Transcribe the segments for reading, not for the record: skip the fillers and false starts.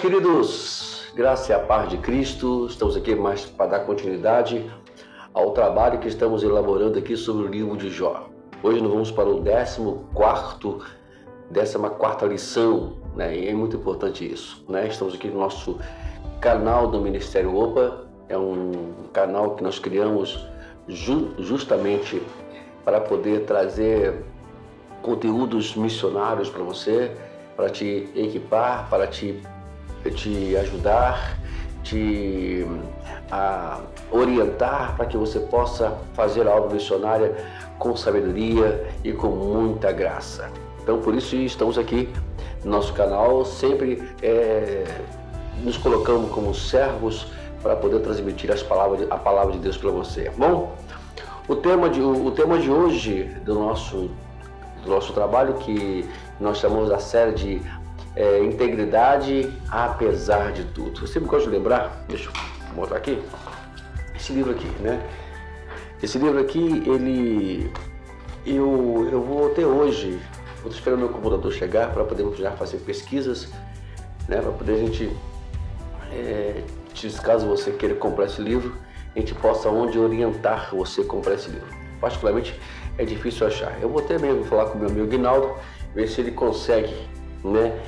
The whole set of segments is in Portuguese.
queridos, graça e a paz de Cristo, estamos aqui mais para dar continuidade ao trabalho que estamos elaborando aqui sobre o livro de Jó. Hoje nós vamos para o 14ª lição, né? E é muito importante isso, né? Estamos aqui no nosso canal do Ministério OPA, é um canal que nós criamos justamente para poder trazer conteúdos missionários para você, para te equipar, para te ajudar, te orientar para que você possa fazer a obra missionária com sabedoria e com muita graça. Então, por isso estamos aqui no nosso canal, sempre nos colocamos como servos para poder transmitir a palavra de Deus para você. Bom, o tema de hoje do nosso trabalho, que nós chamamos da série de Integridade apesar de tudo. Você me gosta de lembrar? Deixa eu mostrar aqui. Esse livro aqui, né? Esse livro aqui, eu vou até hoje, vou esperando meu computador chegar para podermos já fazer pesquisas, né? Para poder a gente, caso você queira comprar esse livro, a gente possa orientar você a comprar esse livro. Particularmente é difícil achar. Eu vou até mesmo falar com o meu amigo Guinaldo, ver se ele consegue, né,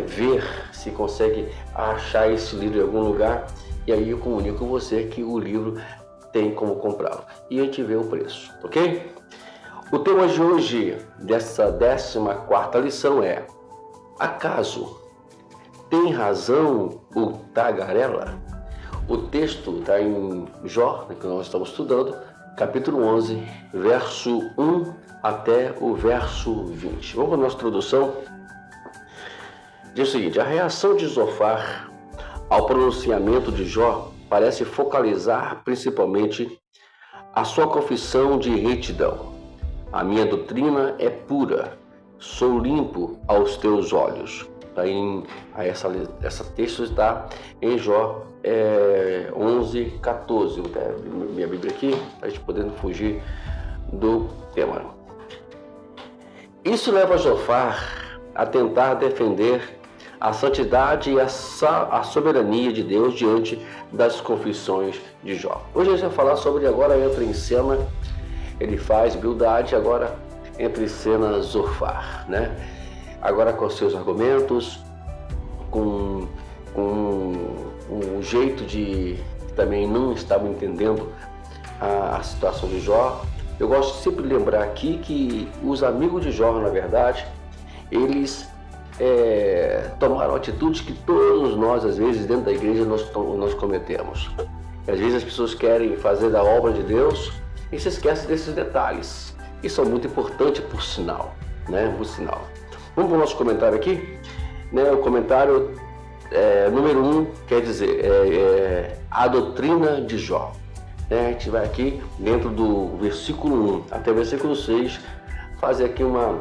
ver se consegue achar esse livro em algum lugar, e aí eu comunico com você que o livro tem como comprá-lo e a gente vê o preço, ok? O tema de hoje dessa 14ª lição é: acaso tem razão o tagarela? O texto está em Jó, que nós estamos estudando, capítulo 11, verso 1 até o verso 20. Vamos para a nossa introdução. Diz o seguinte: a reação de Zofar ao pronunciamento de Jó parece focalizar principalmente a sua confissão de retidão. A minha doutrina é pura, sou limpo aos teus olhos. Essa texto está em Jó 11:14. Vou ter minha Bíblia aqui para a gente poder fugir do tema. Isso leva Zofar a tentar defender a santidade e a soberania de Deus diante das confissões de Jó. Hoje a gente vai falar sobre, agora entra em cena, ele faz Bildade, agora entra em cena Zofar, né? Agora com seus argumentos, com um jeito de também não estavam entendendo a situação de Jó. Eu gosto de sempre lembrar aqui que os amigos de Jó, na verdade, eles tomaram atitudes que todos nós, às vezes, dentro da igreja, nós cometemos. Às vezes as pessoas querem fazer da obra de Deus e se esquecem desses detalhes. Isso é muito importante, por sinal, né? Por sinal. Vamos para o nosso comentário aqui, né? O comentário número 1 quer dizer a doutrina de Jó. A gente vai aqui dentro do versículo 1 até o versículo 6 fazer aqui uma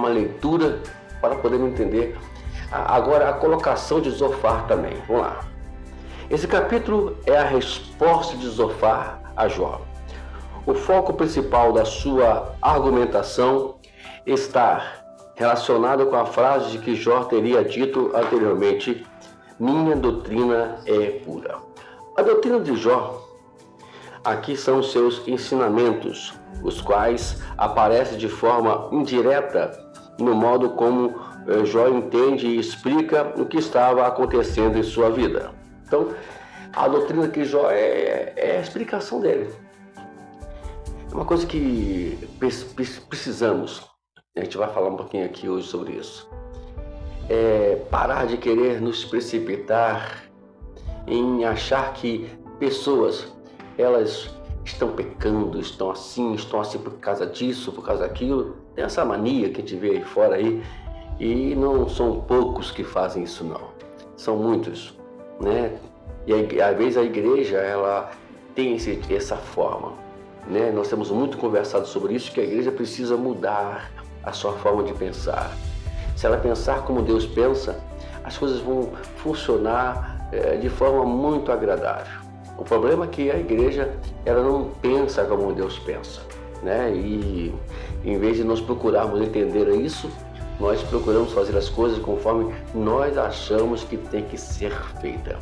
leitura para podermos entender agora a colocação de Zofar também. Vamos lá. Esse capítulo é a resposta de Zofar a Jó. O foco principal da sua argumentação está relacionado com a frase de que Jó teria dito anteriormente: minha doutrina é pura. A doutrina de Jó aqui são os seus ensinamentos, os quais aparecem de forma indireta no modo como Jó entende e explica o que estava acontecendo em sua vida. Então, a doutrina de Jó é a explicação dele. É uma coisa que precisamos, a gente vai falar um pouquinho aqui hoje sobre isso. Parar de querer nos precipitar em achar que pessoas, elas estão pecando, estão assim por causa disso, por causa daquilo. Tem essa mania que a gente vê aí fora aí, e não são poucos que fazem isso não, são muitos, né? E às vezes a igreja, ela tem essa forma, né? Nós temos muito conversado sobre isso, que a igreja precisa mudar a sua forma de pensar. Se ela pensar como Deus pensa, as coisas vão funcionar de forma muito agradável. O problema é que a igreja, ela não pensa como Deus pensa, né? E em vez de nós procurarmos entender isso, Nós procuramos fazer as coisas conforme nós achamos que tem que ser feita.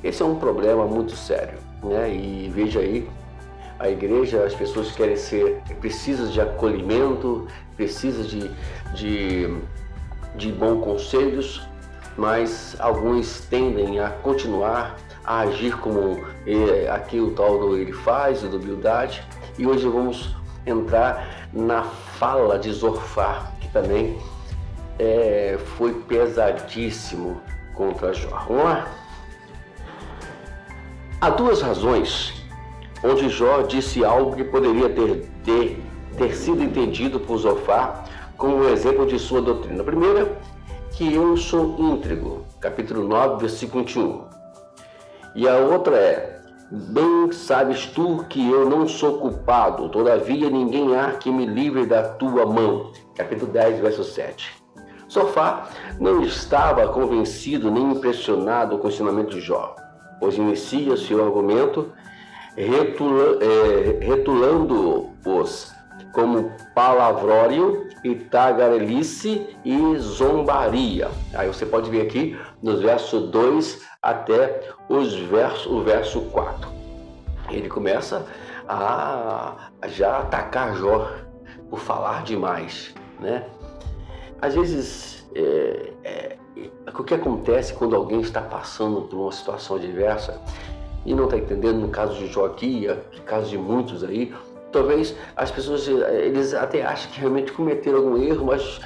Esse é um problema muito sério, né? E veja aí, a igreja, as pessoas querem precisam de acolhimento, precisam de bons conselhos, mas alguns tendem a continuar a agir como aqui o tal do ele faz, do humildade. E hoje vamos entrar na fala de Zofar, que também foi pesadíssimo contra Jó. Vamos lá? Há duas razões onde Jó disse algo que poderia ter sido entendido por Zofar como um exemplo de sua doutrina. A primeira, que eu sou íntegro, capítulo 9, versículo 21. E a outra é: bem sabes tu que eu não sou culpado, todavia ninguém há que me livre da tua mão, capítulo 10, verso 7. Zofar não estava convencido nem impressionado com o ensinamento de Jó, pois inicia seu argumento retulando-os como palavrório e tagarelice e zombaria. Aí você pode ver aqui nos versos 2 até o verso 4. Ele começa a já atacar Jó por falar demais, né? Às vezes, o que acontece quando alguém está passando por uma situação adversa e não está entendendo, no caso de Jó aqui, no caso de muitos aí, talvez as pessoas, eles até acham que realmente cometeram algum erro, mas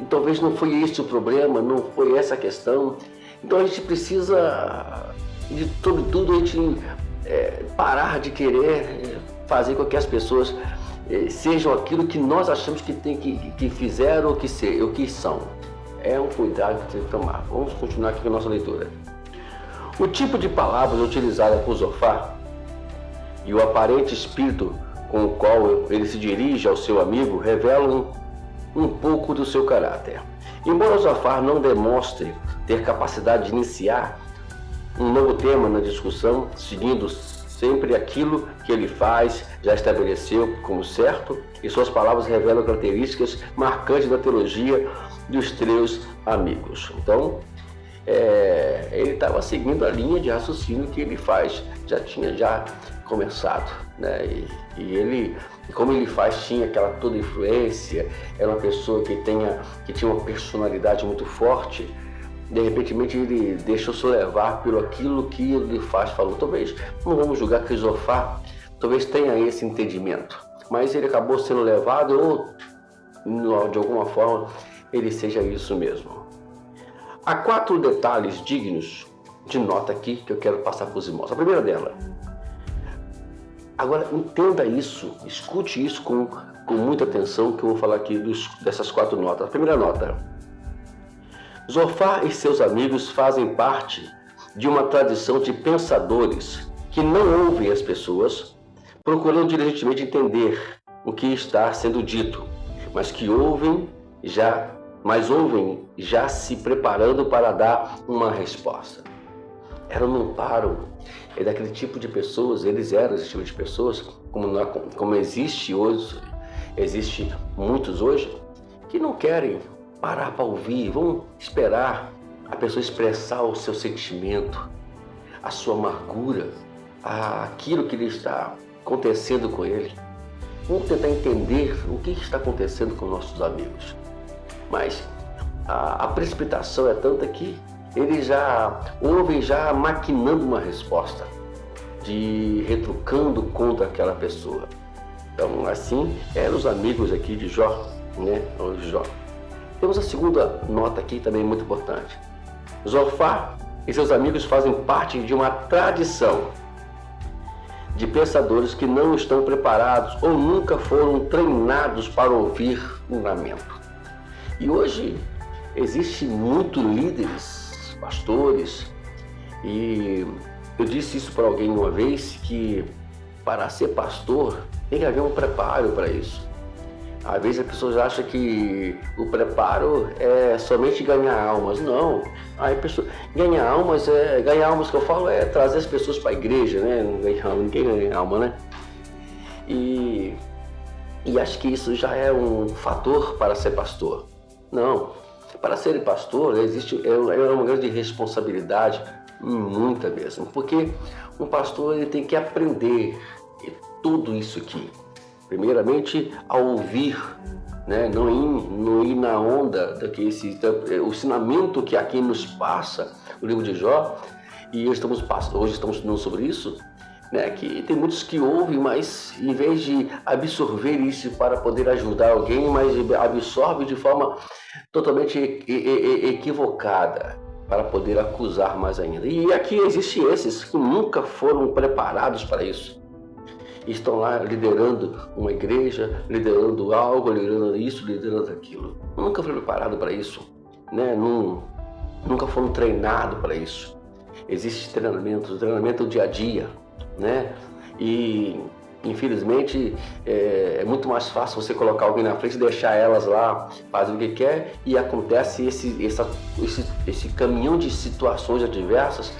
talvez não foi esse o problema, não foi essa a questão. Então a gente precisa, de tudo, a gente parar de querer fazer com que as pessoas sejam aquilo que nós achamos que fizeram ou que são. É um cuidado que tem que tomar. Vamos continuar aqui com a nossa leitura. O tipo de palavras utilizada por Zofar e o aparente espírito com o qual ele se dirige ao seu amigo revelam um pouco do seu caráter. Embora Zofar não demonstre ter capacidade de iniciar um novo tema na discussão, seguindo sempre aquilo que ele já estabeleceu como certo, e suas palavras revelam características marcantes da teologia dos três amigos. Então, ele estava seguindo a linha de raciocínio que ele já tinha começado, né? E ele, como ele tinha aquela toda influência, era uma pessoa que tinha uma personalidade muito forte. De repente ele deixou-se levar pelo aquilo que ele falou. Talvez, não vamos julgar que Zofar talvez tenha esse entendimento, mas ele acabou sendo levado, ou de alguma forma ele seja isso mesmo. Há 4 detalhes dignos de nota aqui que eu quero passar para os irmãos. A primeira dela, agora entenda isso, escute isso com muita atenção, que eu vou falar aqui dessas 4 notas. A primeira nota: Zofar e seus amigos fazem parte de uma tradição de pensadores que não ouvem as pessoas, procurando diligentemente entender o que está sendo dito, mas ouvem já se preparando para dar uma resposta. Elas não param. É daquele tipo de pessoas, eles eram esse tipo de pessoas, como existe muitos hoje, que não querem parar para ouvir, vão esperar a pessoa expressar o seu sentimento, a sua amargura, aquilo que lhe está acontecendo com ele. Vamos tentar entender o que está acontecendo com nossos amigos. Mas a precipitação é tanta que eles já ouvem maquinando uma resposta, retrucando contra aquela pessoa. Então, assim, eram os amigos aqui de Jó, né? De Jó. Temos a segunda nota aqui também muito importante. Zofar e seus amigos fazem parte de uma tradição de pensadores que não estão preparados ou nunca foram treinados para ouvir um lamento. E hoje existe muitos líderes, pastores, e eu disse isso para alguém uma vez, que para ser pastor tem que haver um preparo para isso. Às vezes as pessoas acham que o preparo é somente ganhar almas. Não. Aí ganhar almas que eu falo é trazer as pessoas para a igreja, né? Ninguém ganha alma, né? E acho que isso já é um fator para ser pastor. Não. Para ser pastor é uma grande responsabilidade, muita mesmo, porque um pastor ele tem que aprender tudo isso aqui. Primeiramente, a ouvir, né? Não ir na onda o ensinamento que aqui nos passa o livro de Jó, e hoje estamos falando sobre isso, né? Que tem muitos que ouvem, mas em vez de absorver isso para poder ajudar alguém, mas absorve de forma totalmente equivocada para poder acusar mais ainda. E aqui existem esses que nunca foram preparados para isso. Estão lá liderando uma igreja, liderando algo, liderando isso, liderando aquilo. Nunca foram preparados para isso, né? Nunca foram treinados para isso. Existe treinamento dia a dia, né? E infelizmente é muito mais fácil você colocar alguém na frente e deixar elas lá fazer o que quer, e acontece esse caminhão de situações adversas,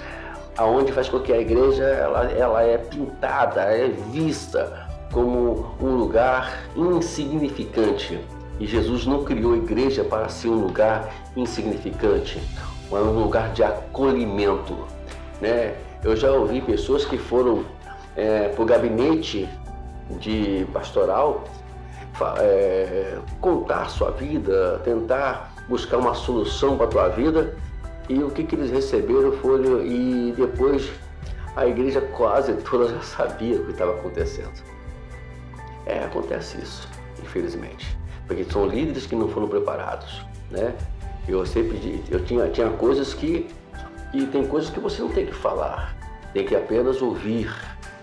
aonde faz com que a igreja ela é pintada, é vista como um lugar insignificante. E Jesus não criou a igreja para ser um lugar insignificante, mas um lugar de acolhimento, né? Eu já ouvi pessoas que foram para o gabinete de pastoral contar sua vida, tentar buscar uma solução para a tua vida, e o que eles receberam foi, e depois a igreja quase toda já sabia o que estava acontecendo. Acontece isso, infelizmente, porque são líderes que não foram preparados, né? Eu tinha coisas e tem coisas que você não tem que falar, tem que apenas ouvir,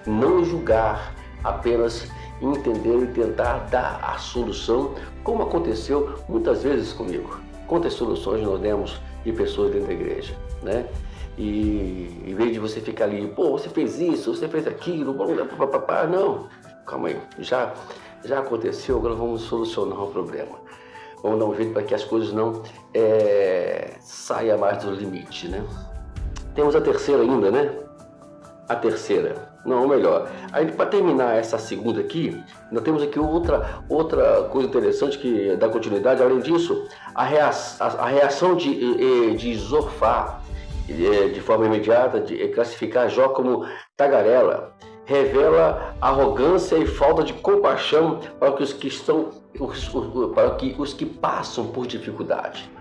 não julgar, apenas entender e tentar dar a solução, como aconteceu muitas vezes comigo. Quantas soluções nós demos de pessoas dentro da igreja, né? E em vez de você ficar ali, você fez isso, você fez aquilo, não, calma aí, já aconteceu, agora vamos solucionar o problema. Vamos dar um jeito para que as coisas não saiam mais do limite, né? Temos a terceira ainda, né? A terceira, não, melhor. Aí, para terminar essa segunda aqui, nós temos aqui outra coisa interessante que dá continuidade. Além disso, a reação de Zofar, de forma imediata, de classificar Jó como tagarela, revela arrogância e falta de compaixão para os que passam por dificuldade.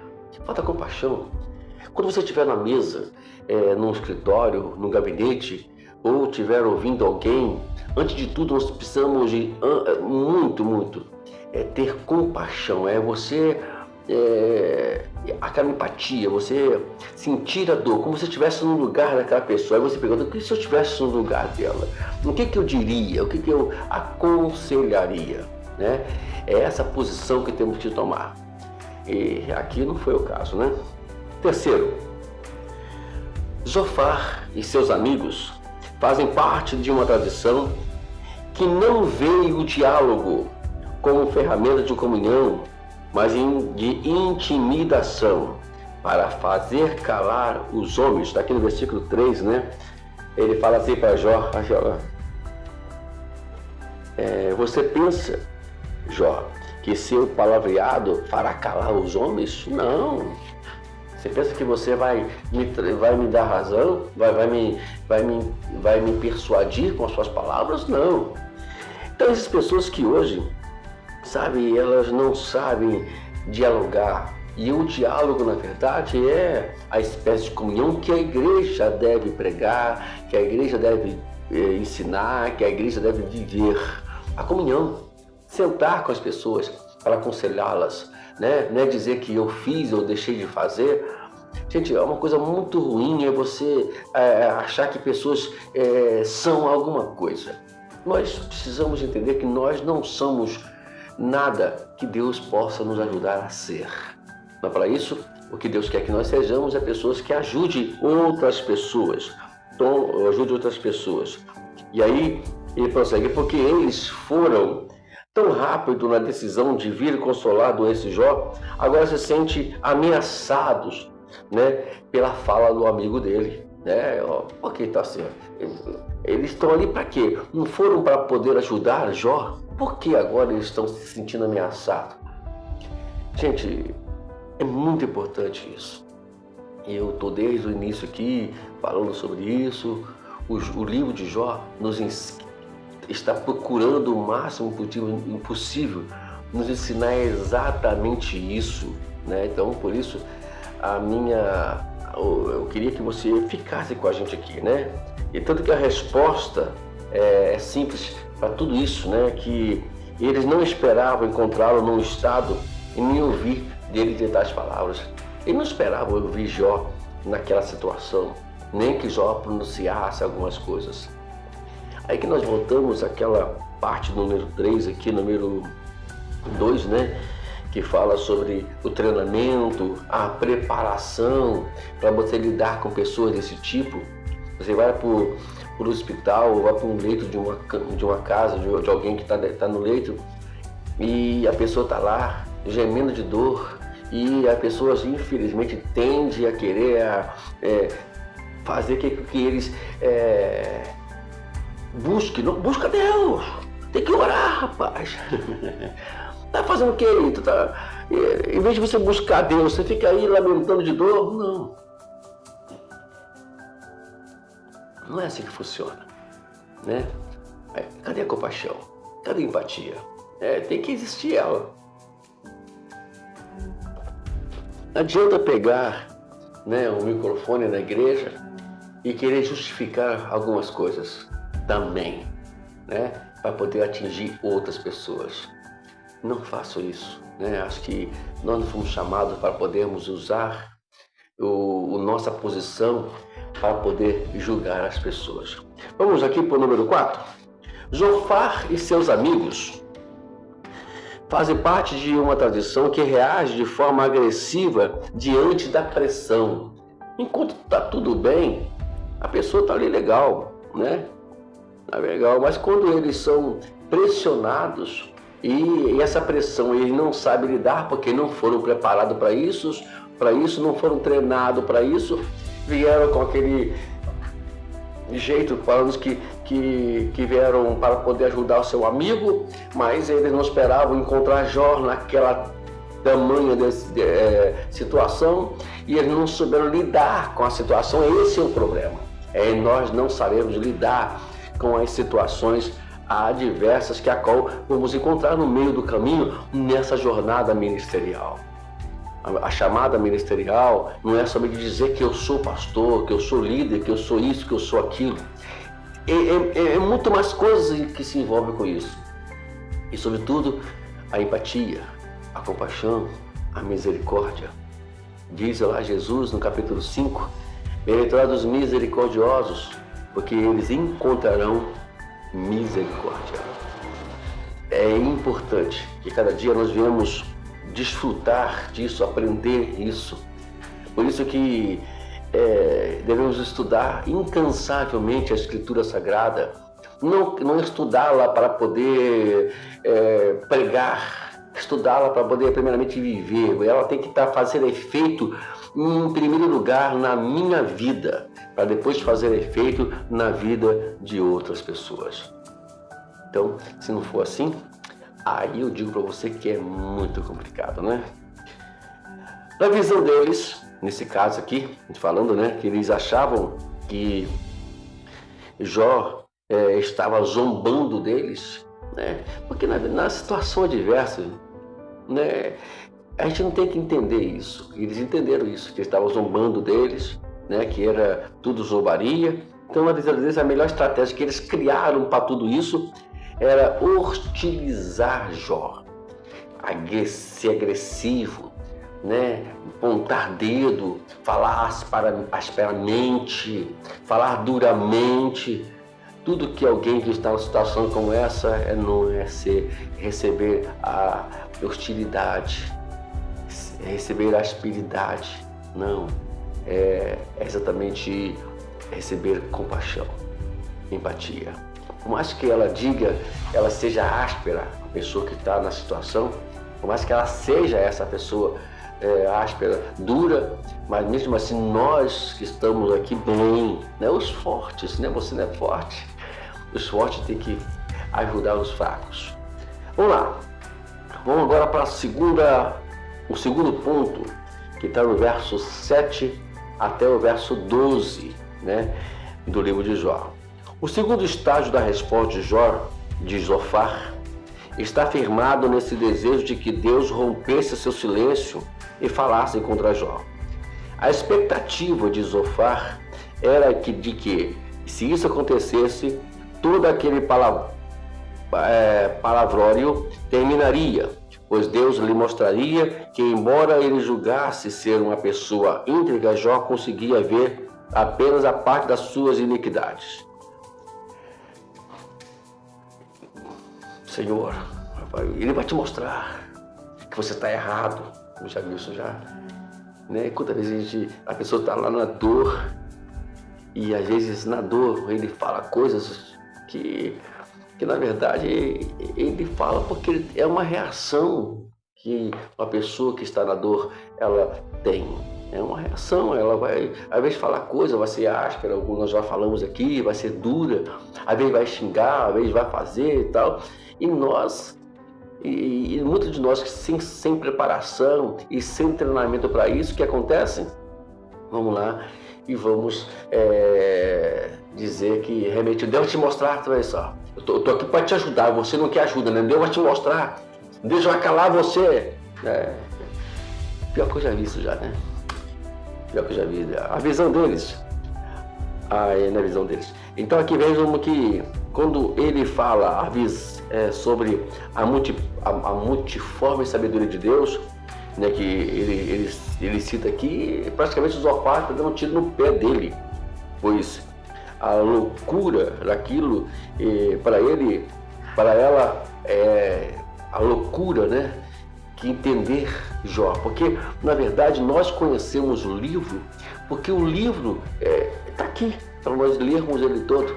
Falta compaixão. Quando você estiver na mesa, num escritório, num gabinete, ou estiver ouvindo alguém, antes de tudo nós precisamos de muito ter compaixão, você aquela empatia, você sentir a dor, como se estivesse no lugar daquela pessoa. Aí você pergunta, o que se eu estivesse no lugar dela? O que eu diria? O que eu aconselharia? Né? É essa posição que temos que tomar. E aqui não foi o caso, né? Terceiro, Zofar e seus amigos fazem parte de uma tradição que não vê o diálogo como ferramenta de comunhão, mas de intimidação para fazer calar os homens. Está aqui no versículo 3, né? Ele fala assim para Jó, você pensa, Jó, que seu palavreado fará calar os homens? Não. Você pensa que você vai me dar razão? Vai me persuadir com as suas palavras? Não. Então, essas pessoas que hoje, elas não sabem dialogar. E o diálogo, na verdade, é a espécie de comunhão que a igreja deve pregar, que a igreja deve ensinar, que a igreja deve viver. A comunhão, sentar com as pessoas para aconselhá-las, né? Não é dizer que eu fiz ou deixei de fazer. Gente, é uma coisa muito ruim você achar que pessoas são alguma coisa. Nós precisamos entender que nós não somos nada que Deus possa nos ajudar a ser. Mas para isso, o que Deus quer que nós sejamos é pessoas que ajudem outras pessoas. Então, ajude outras pessoas. E aí, ele prossegue, porque eles foram tão rápido na decisão de vir consolar esse Jó, agora se sente ameaçados, né, pela fala do amigo dele, né? Ok, tá certo. Eles estão ali para quê? Não foram para poder ajudar Jó? Por que agora eles estão se sentindo ameaçados? Gente, É muito importante isso. E eu estou desde o início aqui falando sobre isso. O livro de Jó está procurando o máximo possível nos ensinar exatamente isso, né? Então, por isso, eu queria que você ficasse com a gente aqui, né? E tanto que a resposta é simples para tudo isso, né? Que eles não esperavam encontrá-lo num estado e nem ouvir dele dizer tais palavras. Eles não esperavam ouvir Jó naquela situação, nem que Jó pronunciasse algumas coisas. Aí que nós voltamos àquela parte número 3 aqui, número 2, né? Que fala sobre o treinamento, a preparação para você lidar com pessoas desse tipo. Você vai para o hospital, ou vai para um leito de uma casa, de alguém que está no leito, e a pessoa está lá gemendo de dor, e a pessoa infelizmente tende a querer fazer que eles busca Deus, tem que orar, rapaz. Tá fazendo o que aí? Em vez de você buscar Deus, você fica aí lamentando de dor? Não é assim que funciona, né? Cadê a compaixão? Cadê a empatia? Tem que existir ela. Não adianta pegar, né, um microfone na igreja e querer justificar algumas coisas também, né, para poder atingir outras pessoas. Não faço isso, né? Acho que nós não fomos chamados para podermos usar nossa posição para poder julgar as pessoas. Vamos aqui para o número 4. Zofar e seus amigos fazem parte de uma tradição que reage de forma agressiva diante da pressão. Enquanto está tudo bem, a pessoa está ali legal, né? Tá legal, mas quando eles são pressionados e essa pressão eles não sabem lidar porque não foram preparados para isso, não foram treinados para isso, vieram com aquele jeito falando que vieram para poder ajudar o seu amigo, mas eles não esperavam encontrar Jó naquela tamanha situação e eles não souberam lidar com a situação. Esse é o problema. Nós não sabemos lidar com as situações adversas que a qual vamos encontrar no meio do caminho nessa jornada ministerial. A chamada ministerial não é somente dizer que eu sou pastor, que eu sou líder, que eu sou isso, que eu sou aquilo. É muito mais coisas que se envolvem com isso. E, sobretudo, a empatia, a compaixão, a misericórdia. Diz lá Jesus no capítulo 5, bem-aventurados os misericordiosos, porque eles encontrarão misericórdia. É importante que cada dia nós venhamos desfrutar disso, aprender isso. Por isso que devemos estudar incansavelmente a Escritura Sagrada, não estudá-la para poder pregar, estudá-la para poder primeiramente viver. Ela tem que fazer efeito em primeiro lugar na minha vida, para depois fazer efeito na vida de outras pessoas. Então, se não for assim, aí eu digo para você que é muito complicado, né? Na visão deles, nesse caso aqui, falando, né, que eles achavam que Jó estava zombando deles, né? Porque na situação adversa, né, a gente não tem que entender isso. Eles entenderam isso, que eles estavam zombando deles, né, que era tudo zombaria. Então, na visão deles, a melhor estratégia que eles criaram para tudo isso era hostilizar Jó, ser agressivo, né? Apontar dedo, falar asperamente, falar duramente. Tudo que alguém que está numa situação como essa não é receber a hostilidade, receber a asperidade, não. É exatamente receber compaixão, empatia. Por mais que ela diga, ela seja áspera, a pessoa que está na situação, por mais que ela seja essa pessoa áspera, dura, mas mesmo assim nós que estamos aqui bem, né? Os fortes, né? Você não é forte. Os fortes têm que ajudar os fracos. Vamos lá. Vamos agora para o segundo ponto que está no verso 7 até o verso 12, né, do livro de Jó. O segundo estágio da resposta de Zofar, está firmado nesse desejo de que Deus rompesse seu silêncio e falasse contra Jó. A expectativa de Zofar era de que, se isso acontecesse, todo aquele palavrório terminaria, pois Deus lhe mostraria que, embora ele julgasse ser uma pessoa íntegra, Jó conseguia ver apenas a parte das suas iniquidades. Senhor, ele vai te mostrar que você está errado. Eu já vi isso já. Né? Quantas vezes a pessoa está lá na dor e às vezes na dor ele fala coisas que na verdade ele fala porque é uma reação que uma pessoa que está na dor ela tem. É uma reação, ela vai, às vezes, falar coisa, vai ser áspera, como nós já falamos aqui, vai ser dura, às vezes vai xingar, às vezes vai fazer e tal. E nós, e muitos de nós sem preparação e sem treinamento para isso, o que acontece? Vamos lá e vamos dizer que realmente Deus vai te mostrar, olha só, eu tô aqui para te ajudar, você não quer ajuda, né? Deus vai te mostrar, Deus vai calar você. Pior que eu já vi isso já, né? Pior que eu já vi, a visão deles. Na visão deles. Então aqui vejam que quando ele fala sobre a multiforme sabedoria de Deus, né, que ele cita aqui, praticamente Zofar está dando um tiro no pé dele, pois a loucura daquilo, para ela é a loucura, né, que entender Jó, porque na verdade nós conhecemos o livro, porque o livro está aqui para nós lermos ele todo,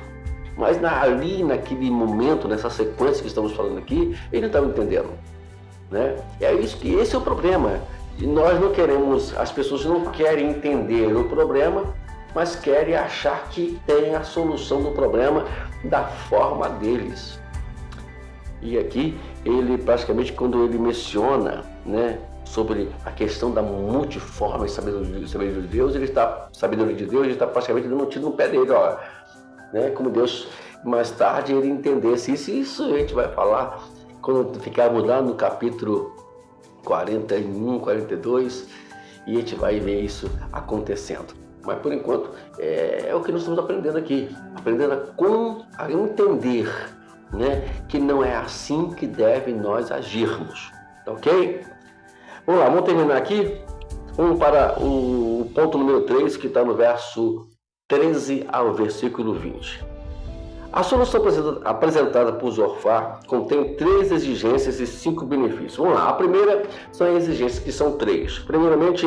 mas ali naquele momento, nessa sequência que estamos falando aqui, ele não estava entendendo, né? Esse é o problema. E nós não queremos, as pessoas não querem entender o problema, mas querem achar que tem a solução do problema da forma deles. E aqui ele praticamente, quando ele menciona, né, sobre a questão da multiforme sabedoria de Deus, ele está praticamente dando um tiro no pé dele, ó, né, como Deus mais tarde ele entendesse isso a gente vai falar quando ficarmos lá no capítulo 41, 42, e a gente vai ver isso acontecendo. Mas por enquanto é o que nós estamos aprendendo aqui, aprendendo a entender, né, que não é assim que deve nós agirmos, ok? Vamos lá, vamos terminar aqui. Vamos para o ponto número 3, que está no verso 13 ao versículo 20. A solução apresentada por Zofar contém 3 exigências e 5 benefícios. Vamos lá, a primeira são as exigências, que são 3. Primeiramente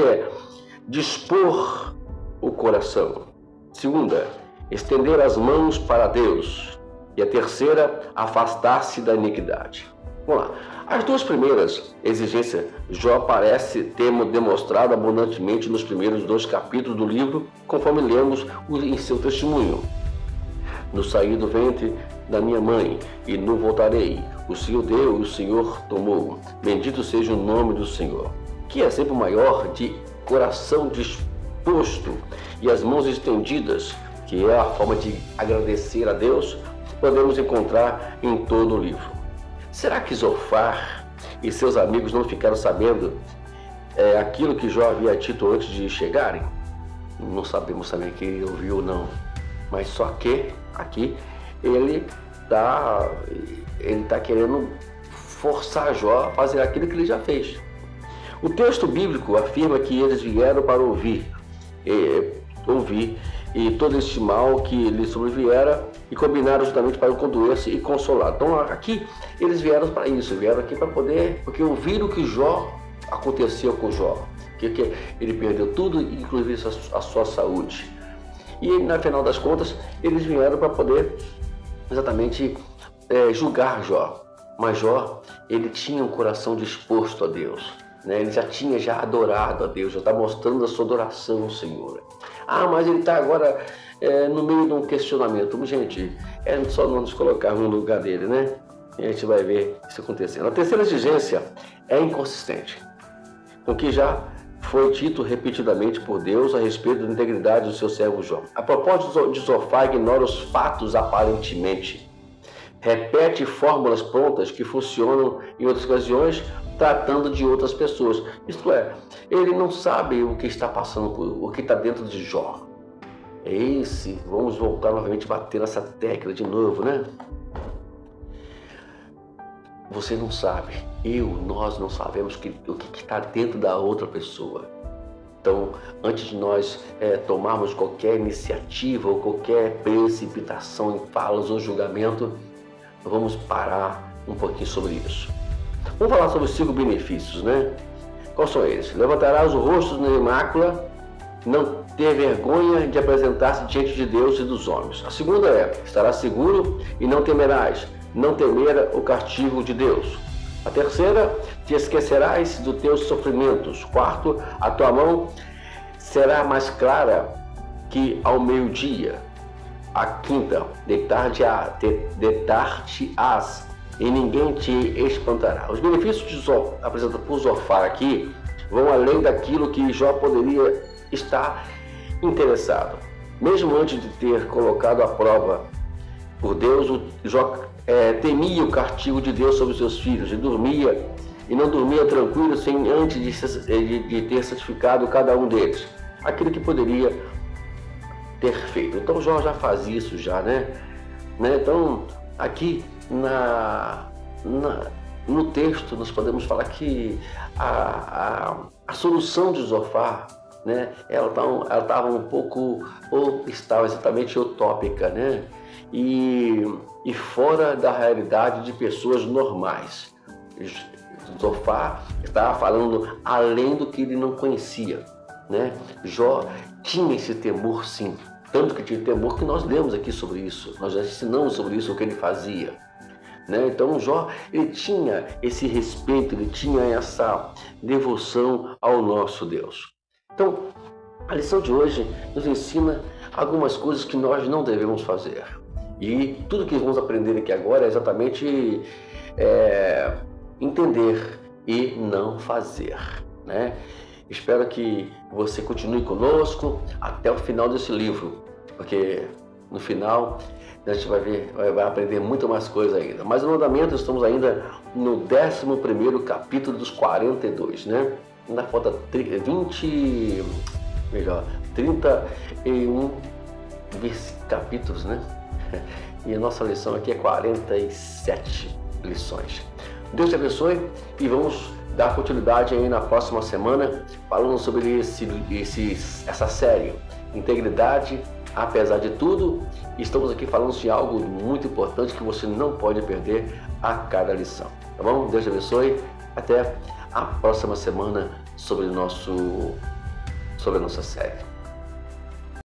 dispor o coração. Segunda, estender as mãos para Deus. E a terceira, afastar-se da iniquidade. Vamos lá. As 2 primeiras exigências, Jó parece ter demonstrado abundantemente nos primeiros 2 capítulos do livro, conforme lemos em seu testemunho. No saí do ventre da minha mãe, e não voltarei. O Senhor deu, o Senhor tomou. Bendito seja o nome do Senhor. Que é sempre o maior de coração disposto e as mãos estendidas, que é a forma de agradecer a Deus, podemos encontrar em todo o livro. Será que Zofar e seus amigos não ficaram sabendo aquilo que Jó havia dito antes de chegarem? Não sabemos também que ele ouviu ou não, mas só que aqui ele está querendo forçar Jó a fazer aquilo que ele já fez. O texto bíblico afirma que eles vieram para ouvir e todo este mal que lhe sobreviera, e combinaram justamente para o condoer-se e consolar. Então aqui eles vieram para isso, vieram aqui para poder, porque ouviram o que aconteceu com Jó, que ele perdeu tudo, inclusive a sua saúde. E na final das contas, eles vieram para poder exatamente julgar Jó. Mas Jó, ele tinha um coração disposto a Deus, né? Ele já tinha adorado a Deus, já está mostrando a sua adoração ao Senhor. Mas ele está agora no meio de um questionamento. Gente, é só não nos colocarmos no lugar dele, né? E a gente vai ver isso acontecendo. A terceira exigência é inconsistente, com que já foi dito repetidamente por Deus a respeito da integridade do seu servo Jó. A propósito de Zofar, ignora os fatos aparentemente. Repete fórmulas prontas que funcionam em outras ocasiões, tratando de outras pessoas. Isto é, ele não sabe o que está passando, o que está dentro de Jó. Vamos voltar novamente a bater nessa tecla de novo, né? Você não sabe, nós não sabemos o que está dentro da outra pessoa. Então, antes de nós tomarmos qualquer iniciativa ou qualquer precipitação em falas ou julgamento, vamos parar um pouquinho sobre isso. Vamos falar sobre os 5 benefícios, né? Quais são eles? Levantarás o rosto na mácula, não ter vergonha de apresentar-se diante de Deus e dos homens. A segunda estarás seguro e não temerás, não temer o castigo de Deus. A terceira, te esquecerás dos teus sofrimentos. Quarto, a tua mão será mais clara que ao meio-dia. A quinta, deitar-te-ás e ninguém te espantará. Os benefícios apresentados por Zofar aqui vão além daquilo que Jó poderia estar interessado. Mesmo antes de ter colocado à prova por Deus, Jó temia o castigo de Deus sobre os seus filhos e não dormia tranquilo sem antes de ter santificado cada um deles, aquilo que poderia ter feito. Então Jó já faz isso já, né? Então aqui no texto nós podemos falar que a solução de Zofar, né? Ela estava um pouco, ou estava exatamente utópica, né? E fora da realidade de pessoas normais. Zofar estava falando além do que ele não conhecia, né? Jó tinha esse temor, sim, tanto que tinha temor que nós lemos aqui sobre isso, nós já ensinamos sobre isso, o que ele fazia, né? Então Jó, ele tinha esse respeito, ele tinha essa devoção ao nosso Deus. Então, a lição de hoje nos ensina algumas coisas que nós não devemos fazer. E tudo que vamos aprender aqui agora é exatamente entender e não fazer, né? Espero que você continue conosco até o final desse livro, porque no final a gente vai aprender muito mais coisa ainda. Mas no andamento estamos ainda no 11º capítulo dos 42, né? Ainda falta 31 capítulos, né? E a nossa lição aqui é 47 lições. Deus te abençoe e vamos dar continuidade aí na próxima semana falando sobre essa série, Integridade apesar de tudo. Estamos aqui falando de algo muito importante que você não pode perder a cada lição, tá bom? Deus te abençoe, até a próxima semana sobre a nossa série.